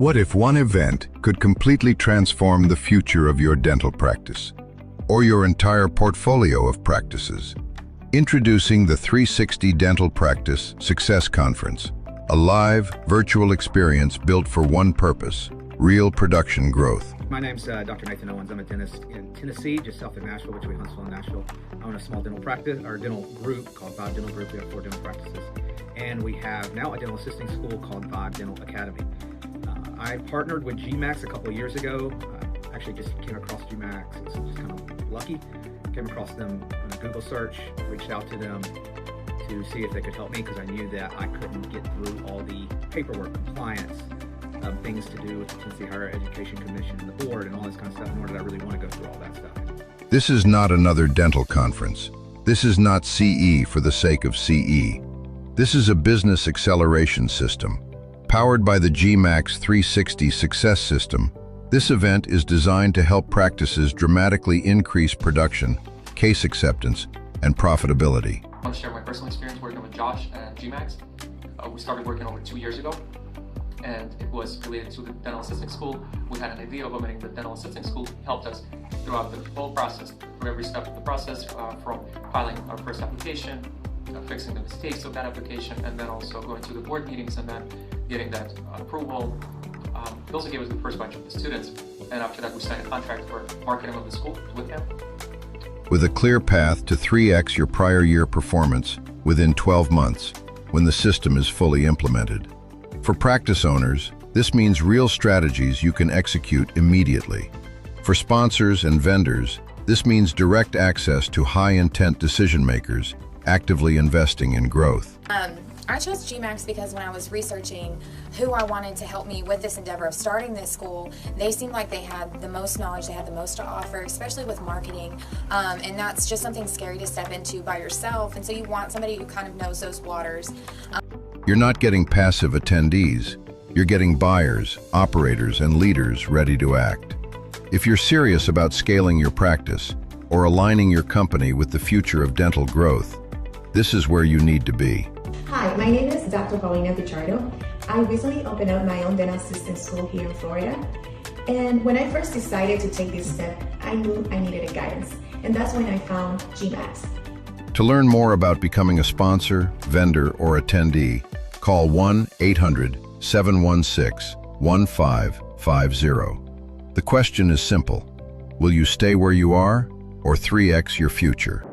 What if one event could completely transform the future of your dental practice, or your entire portfolio of practices? Introducing the 360 Dental Practice Success Conference, a live, virtual experience built for one purpose: real production growth. My name's Dr. Nathan Owens. I'm a dentist in Tennessee, just south of Nashville, between Huntsville and Nashville. I own a small dental practice, or dental group called Vibe Dental Group. We have 4 dental practices. And we have now a dental assisting school called Vibe Dental Academy. I partnered with GMAX a couple of years ago. Actually just came across GMAX. It's just kind of lucky. Came across them on a Google search, reached out to them to see if they could help me, because I knew that I couldn't get through all the paperwork, compliance, things to do with the Tennessee Higher Education Commission and the board and all this kind of stuff, nor did I really want to go through all that stuff. This is not another dental conference. This is not CE for the sake of CE. This is a business acceleration system. Powered by the GMAX 360 Success System, this event is designed to help practices dramatically increase production, case acceptance, and profitability. I want to share my personal experience working with Josh and GMAX. We started working over 2 years ago, and it was related to the dental assisting school. We had an idea of opening the dental assisting school. He helped us throughout the whole process, through every step of the process, from filing our first application, fixing the mistakes of that application, and then also going to the board meetings and then getting that approval. He also gave us the first batch of the students, and after that we signed a contract for marketing of the school with him. With a clear path to 3x your prior year performance within 12 months, when the system is fully implemented. For practice owners, this means real strategies you can execute immediately. For sponsors and vendors, this means direct access to high-intent decision makers actively investing in growth. I chose GMAX because when I was researching who I wanted to help me with this endeavor of starting this school, they seemed like they had the most knowledge, they had the most to offer, especially with marketing. And that's just something scary to step into by yourself. And so you want somebody who kind of knows those waters. You're not getting passive attendees. You're getting buyers, operators, and leaders ready to act. If you're serious about scaling your practice or aligning your company with the future of dental growth, this is where you need to be. Hi, my name is Dr. Paulina Pichardo. I recently opened up my own dental assistant school here in Florida. And when I first decided to take this step, I knew I needed a guidance. And that's when I found GMAX. To learn more about becoming a sponsor, vendor, or attendee, call 1-800-716-1550. The question is simple: will you stay where you are or 3x your future?